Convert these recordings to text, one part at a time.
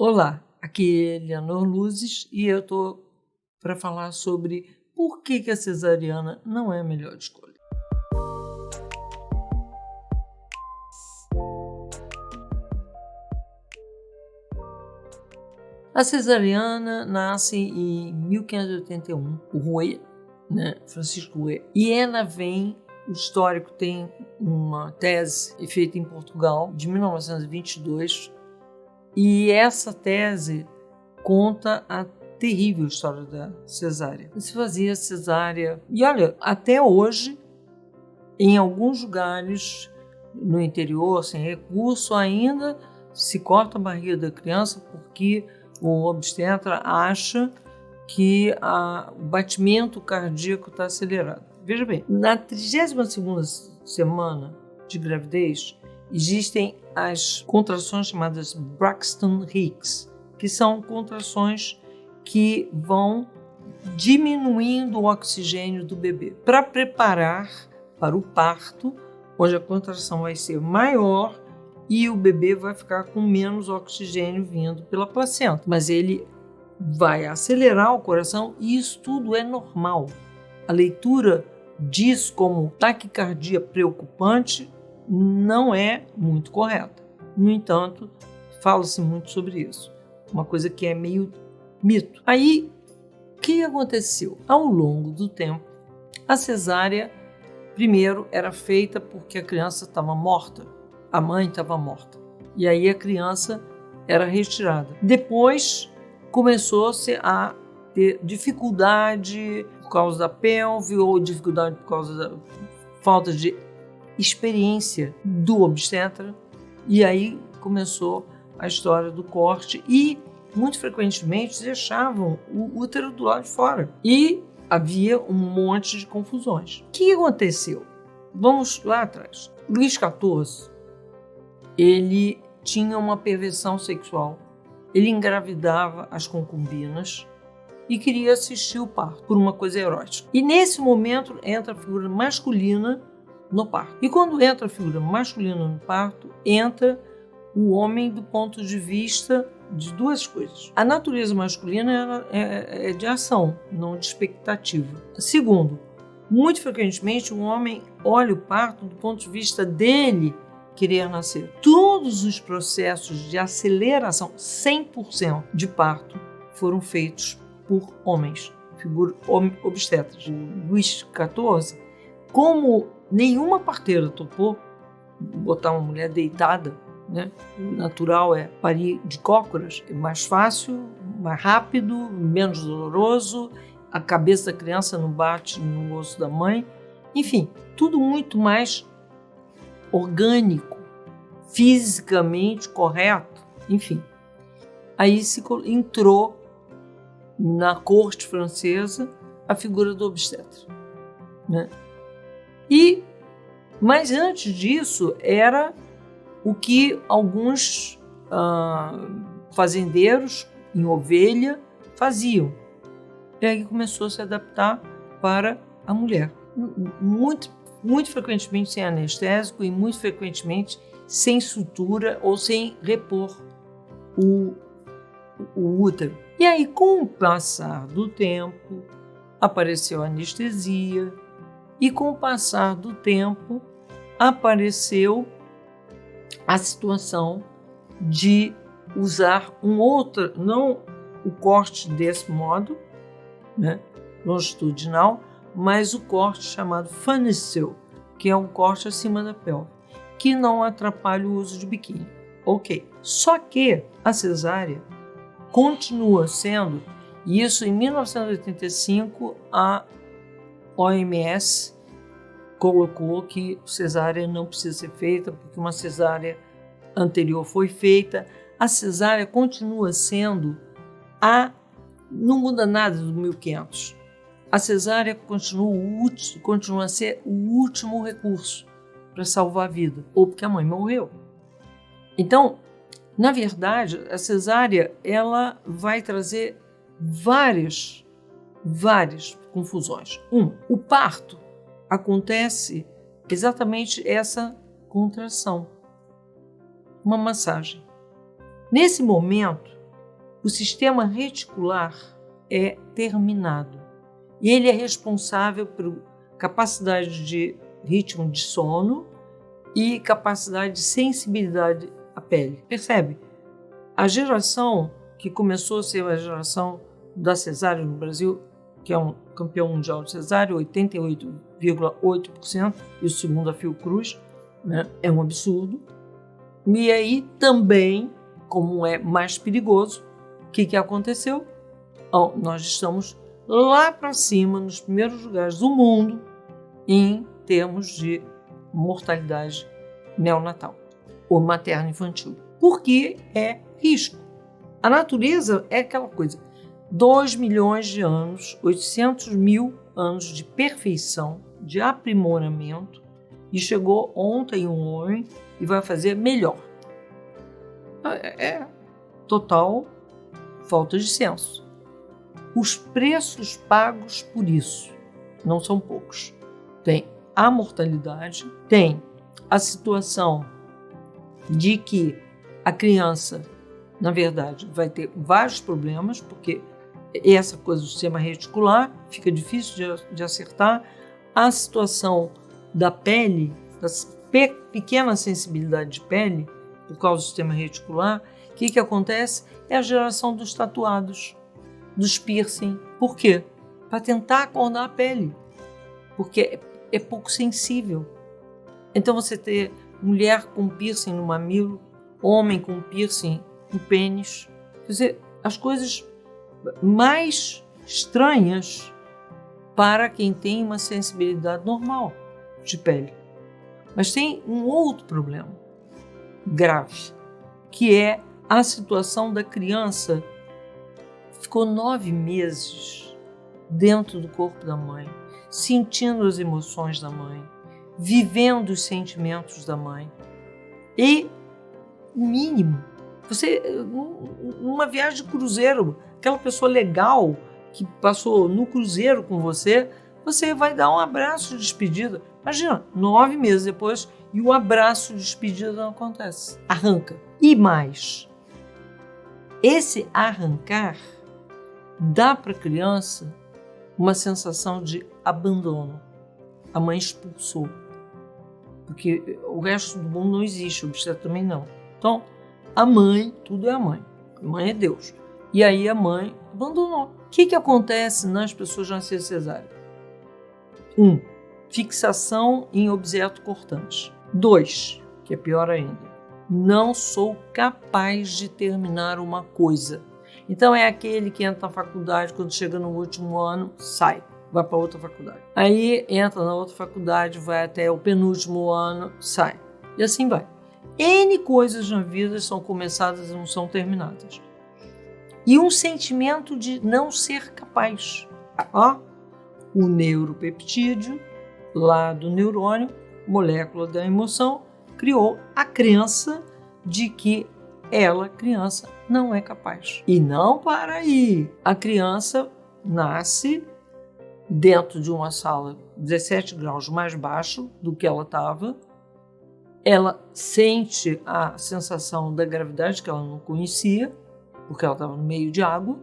Olá, aqui é Eleanor Luzes e eu estou para falar sobre por que a cesariana não é a melhor escolha. A cesariana nasce em 1581, o Rouet, Francisco Rouet, e ela vem, o histórico tem uma tese feita em Portugal, de 1922, e essa tese conta a terrível história da cesárea. Se fazia cesárea, e olha, até hoje, em alguns lugares no interior, sem recurso, ainda se corta a barriga da criança porque o obstetra acha que o batimento cardíaco está acelerado. Veja bem, na 32ª semana de gravidez, existem as contrações chamadas Braxton Hicks, que são contrações que vão diminuindo o oxigênio do bebê para preparar para o parto, onde a contração vai ser maior e o bebê vai ficar com menos oxigênio vindo pela placenta. Mas ele vai acelerar o coração e isso tudo é normal. A leitura diz como taquicardia preocupante não é muito correta. No entanto, fala-se muito sobre isso. Uma coisa que é meio mito. Aí, o que aconteceu? Ao longo do tempo, a cesárea, primeiro, era feita porque a criança estava morta. A mãe estava morta. E aí a criança era retirada. Depois, começou-se a ter dificuldade por causa da pelve ou dificuldade por causa da falta de experiência do obstetra, e aí começou a história do corte e muito frequentemente deixavam o útero do lado de fora e havia um monte de confusões. O que aconteceu? Vamos lá atrás. Luís XIV, ele tinha uma perversão sexual, ele engravidava as concubinas e queria assistir o parto por uma coisa erótica. E nesse momento entra a figura masculina no parto. E quando entra a figura masculina no parto, entra o homem do ponto de vista de duas coisas. A natureza masculina é de ação, não de expectativa. Segundo, muito frequentemente o homem olha o parto do ponto de vista dele querer nascer. Todos os processos de aceleração, 100% de parto, foram feitos por homens, obstetras. O Luís XIV, como nenhuma parteira topou botar uma mulher deitada, O natural é parir de cócoras, é mais fácil, mais rápido, menos doloroso, a cabeça da criança não bate no osso da mãe, enfim, tudo muito mais orgânico, fisicamente correto, enfim. Aí se entrou na corte francesa a figura do obstetra, Mas antes disso era o que alguns fazendeiros em ovelha faziam. E aí começou a se adaptar para a mulher. Muito frequentemente sem anestésico e muito frequentemente sem sutura ou sem repor o útero. E aí, com o passar do tempo, apareceu a anestesia e com o passar do tempo apareceu a situação de usar não o corte desse modo, longitudinal, mas o corte chamado Funnicel, que é um corte acima da pelve, que não atrapalha o uso de biquíni. Ok. Só que a cesárea continua sendo, e isso em 1985 a OMS colocou que cesárea não precisa ser feita porque uma cesárea anterior foi feita. A cesárea continua sendo não muda nada do 1500. A cesárea continua a ser o último recurso para salvar a vida, ou porque a mãe morreu. Então, na verdade, a cesárea ela vai trazer várias confusões. O parto acontece exatamente essa contração, uma massagem. Nesse momento, o sistema reticular é terminado. E ele é responsável por capacidade de ritmo de sono e capacidade de sensibilidade à pele. Percebe? A geração que começou a ser a geração da cesárea no Brasil, que é um campeão mundial de cesárea, 88,8%, e o segundo a Fiocruz, né? É um absurdo. E aí também, como é mais perigoso, o que aconteceu? Nós estamos lá para cima, nos primeiros lugares do mundo, em termos de mortalidade neonatal ou materno-infantil. Porque é risco. A natureza é aquela coisa. 2 milhões de anos, 800 mil anos de perfeição, de aprimoramento, e chegou ontem um homem e vai fazer melhor. É total falta de senso. Os preços pagos por isso não são poucos. Tem a mortalidade, tem a situação de que a criança, na verdade, vai ter vários problemas, porque essa coisa do sistema reticular fica difícil de acertar. A situação da pele, da pequena sensibilidade de pele, por causa do sistema reticular, o que acontece? É a geração dos tatuados, dos piercing. Por quê? Para tentar acordar a pele, porque é pouco sensível. Então você ter mulher com piercing no mamilo, homem com piercing no pênis, quer dizer, as coisas mais estranhas para quem tem uma sensibilidade normal de pele. Mas tem um outro problema grave, que é a situação da criança que ficou 9 meses dentro do corpo da mãe, sentindo as emoções da mãe, vivendo os sentimentos da mãe. E o mínimo, você, numa viagem de cruzeiro, aquela pessoa legal que passou no cruzeiro com você, você vai dar um abraço de despedida. Imagina, 9 meses depois, e o abraço de despedida não acontece. Arranca. E mais, esse arrancar dá para a criança uma sensação de abandono. A mãe expulsou. Porque o resto do mundo não existe, o obstetra também não. Então, a mãe, tudo é a mãe. A mãe é Deus. E aí a mãe abandonou. O que acontece nas pessoas nascidas cesárea? 1. Fixação em objeto cortante. 2, que é pior ainda, não sou capaz de terminar uma coisa. Então é aquele que entra na faculdade, quando chega no último ano, sai, vai para outra faculdade. Aí entra na outra faculdade, vai até o penúltimo ano, sai. E assim vai. N coisas na vida são começadas e não são terminadas. E um sentimento de não ser capaz. O neuropeptídeo, lá do neurônio, molécula da emoção, criou a crença de que ela, criança, não é capaz. E não para aí. A criança nasce dentro de uma sala 17 graus mais baixo do que ela estava. Ela sente a sensação da gravidade que ela não conhecia, porque ela estava no meio de água.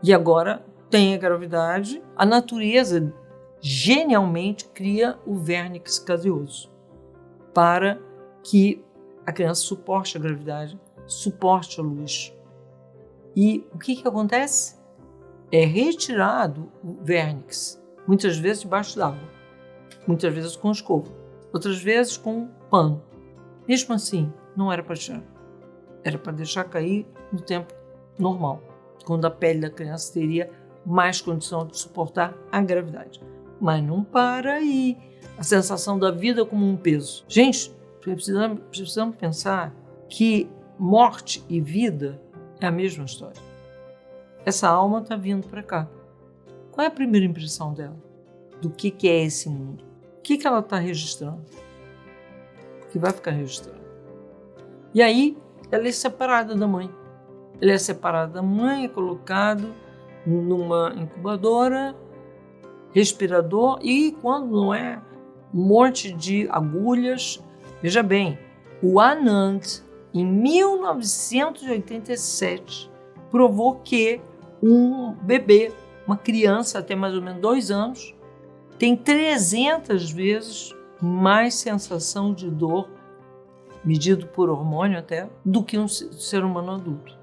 E agora tem a gravidade. A natureza genialmente cria o vérnix caseoso para que a criança suporte a gravidade, suporte a luz. E o que acontece? É retirado o vérnix, muitas vezes debaixo d'água, muitas vezes com escova, outras vezes com pano. Mesmo assim, não era para tirar. Era para deixar cair no tempo normal, quando a pele da criança teria mais condição de suportar a gravidade. Mas não para aí. A sensação da vida como um peso. Gente, precisamos pensar que morte e vida é a mesma história. Essa alma está vindo para cá. Qual é a primeira impressão dela? Do que é esse mundo? O que ela está registrando? O que vai ficar registrado? E aí, ela é separada da mãe. Ela é separada da mãe, é colocado numa incubadora, respirador, e quando não é, um monte de agulhas. Veja bem, o Anand, em 1987, provou que um bebê, uma criança até mais ou menos 2 anos, tem 300 vezes mais sensação de dor, medido por hormônio até, do que um ser humano adulto.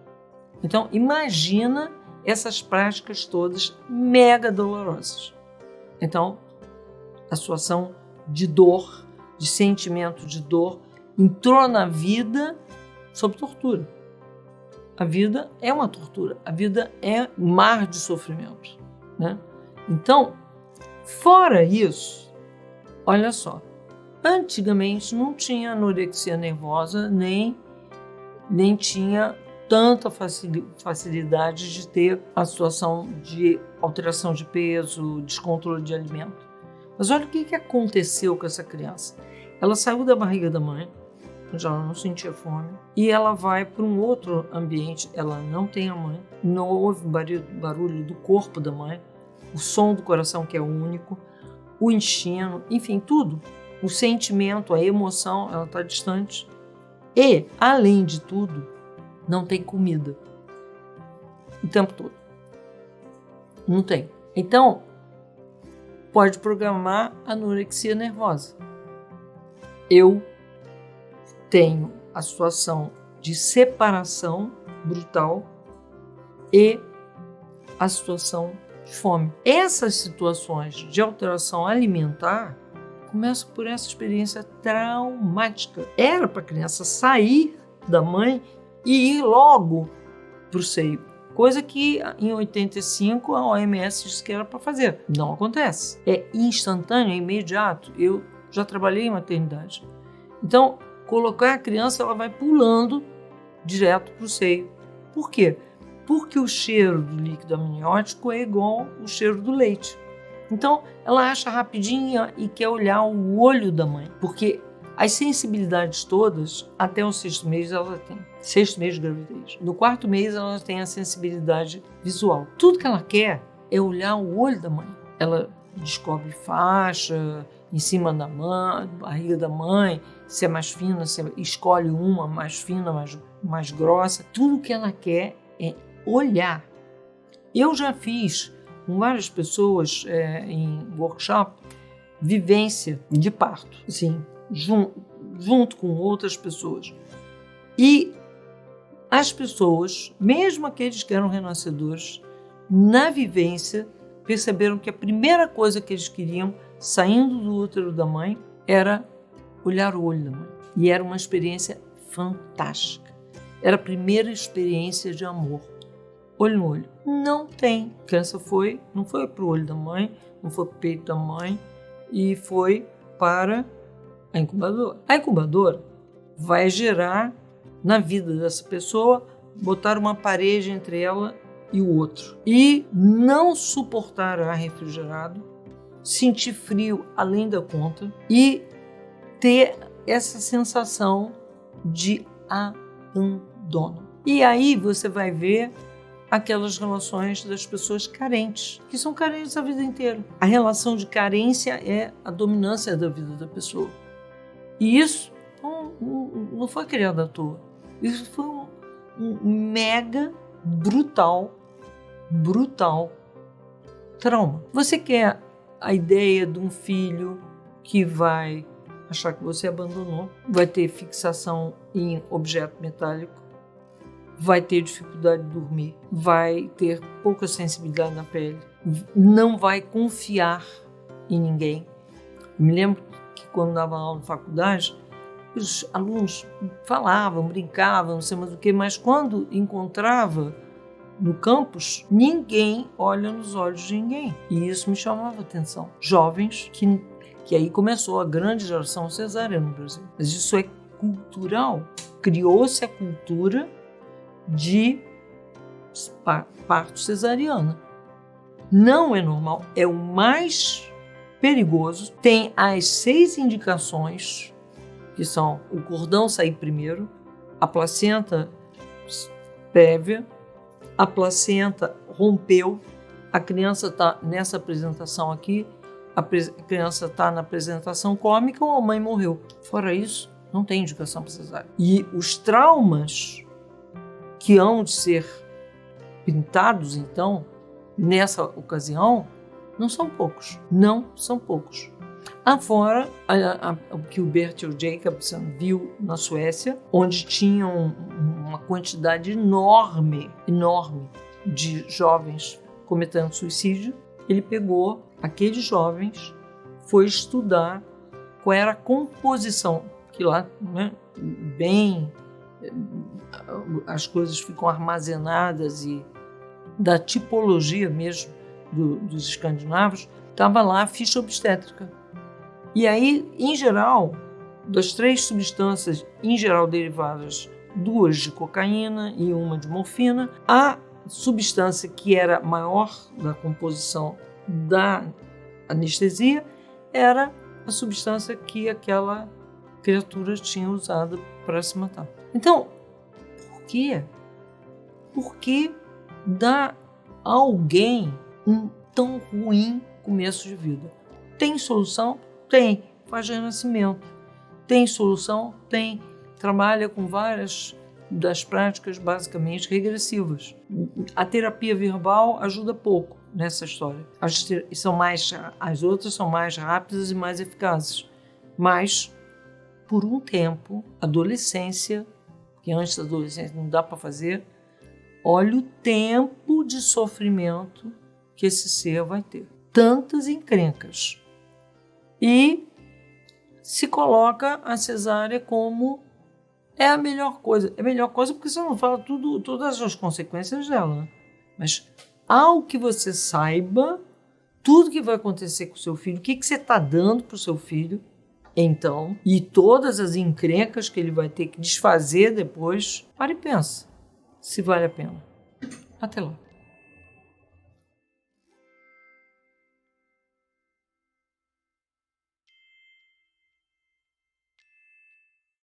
Então, imagina essas práticas todas mega dolorosas. Então, a situação de dor, de sentimento de dor, entrou na vida sob tortura. A vida é uma tortura, a vida é um mar de sofrimento, né? Então, fora isso, olha só, antigamente não tinha anorexia nervosa, nem tinha tanta facilidade de ter a situação de alteração de peso, descontrole de alimento. Mas olha o que aconteceu com essa criança. Ela saiu da barriga da mãe, já não sentia fome, e ela vai para um outro ambiente. Ela não tem a mãe, não ouve barulho do corpo da mãe, o som do coração que é único, o intestino, enfim, tudo. O sentimento, a emoção, ela está distante. E, além de tudo, não tem comida o tempo todo. Não tem. Então, pode programar anorexia nervosa. Eu tenho a situação de separação brutal e a situação de fome. Essas situações de alteração alimentar começam por essa experiência traumática. Era para a criança sair da mãe e ir logo para o seio. Coisa que em 85 a OMS disse que era para fazer. Não acontece. É instantâneo, é imediato. Eu já trabalhei em maternidade. Então, colocar a criança, ela vai pulando direto para o seio. Por quê? Porque o cheiro do líquido amniótico é igual ao cheiro do leite. Então, ela acha rapidinho e quer olhar o olho da mãe. Porque as sensibilidades todas, até o 6º mês ela tem. 6º mês de gravidez. No 4º mês ela tem a sensibilidade visual. Tudo que ela quer é olhar o olho da mãe. Ela descobre faixa em cima da mãe, barriga da mãe, se é mais fina, se escolhe uma mais fina, mais grossa. Tudo que ela quer é olhar. Eu já fiz com várias pessoas em workshop vivência de parto, assim, junto com outras pessoas. E as pessoas, mesmo aqueles que eram renascedores, na vivência, perceberam que a primeira coisa que eles queriam, saindo do útero da mãe, era olhar o olho da mãe. E era uma experiência fantástica. Era a primeira experiência de amor. Olho no olho. Não tem. A criança não foi para o olho da mãe, não foi para o peito da mãe, e foi para a incubadora. A incubadora vai gerar na vida dessa pessoa, botar uma parede entre ela e o outro. E não suportar ar refrigerado, sentir frio além da conta e ter essa sensação de abandono. E aí você vai ver aquelas relações das pessoas carentes, que são carentes a vida inteira. A relação de carência é a dominância da vida da pessoa. E isso não foi criado à toa. Isso foi um mega brutal trauma. Você quer a ideia de um filho que vai achar que você abandonou, vai ter fixação em objeto metálico, vai ter dificuldade de dormir, vai ter pouca sensibilidade na pele, não vai confiar em ninguém. Eu me lembro que quando dava aula na faculdade, os alunos falavam, brincavam, não sei mais o que, mas quando encontrava no campus, ninguém olha nos olhos de ninguém. E isso me chamava a atenção. Jovens que aí começou a grande geração cesariana no Brasil. Mas isso é cultural. Criou-se a cultura de parto cesariana. Não é normal, é o mais perigoso. Tem as 6 indicações, que são o cordão sair primeiro, a placenta prévia, a placenta rompeu, a criança está nessa apresentação aqui, a criança está na apresentação cômica ou a mãe morreu. Fora isso, não tem indicação para cesárea. E os traumas que hão de ser pintados, então, nessa ocasião, não são poucos. Não são poucos. Afora o que o Bertil Jacobson viu na Suécia, onde tinham uma quantidade enorme de jovens cometendo suicídio. Ele pegou aqueles jovens, foi estudar qual era a composição, que lá, né, bem, as coisas ficam armazenadas, e da tipologia mesmo dos escandinavos, estava lá a ficha obstétrica. E aí, em geral, das 3 substâncias, em geral derivadas, 2 de cocaína e 1 de morfina, a substância que era maior da composição da anestesia era a substância que aquela criatura tinha usado para se matar. Então, por quê? Por que dar a alguém um tão ruim começo de vida? Tem solução? Tem. Faz renascimento. Tem solução? Tem. Trabalha com várias das práticas basicamente regressivas. A terapia verbal ajuda pouco nessa história. As outras são mais rápidas e mais eficazes. Mas, por um tempo, adolescência, que antes da adolescência não dá para fazer, olha o tempo de sofrimento que esse ser vai ter. Tantas encrencas. E se coloca a cesárea como é a melhor coisa. É a melhor coisa porque você não fala todas as consequências dela, né? Mas ao que você saiba tudo que vai acontecer com o seu filho, o que você está dando para o seu filho, então, e todas as encrencas que ele vai ter que desfazer depois, para e pensa se vale a pena. Até lá.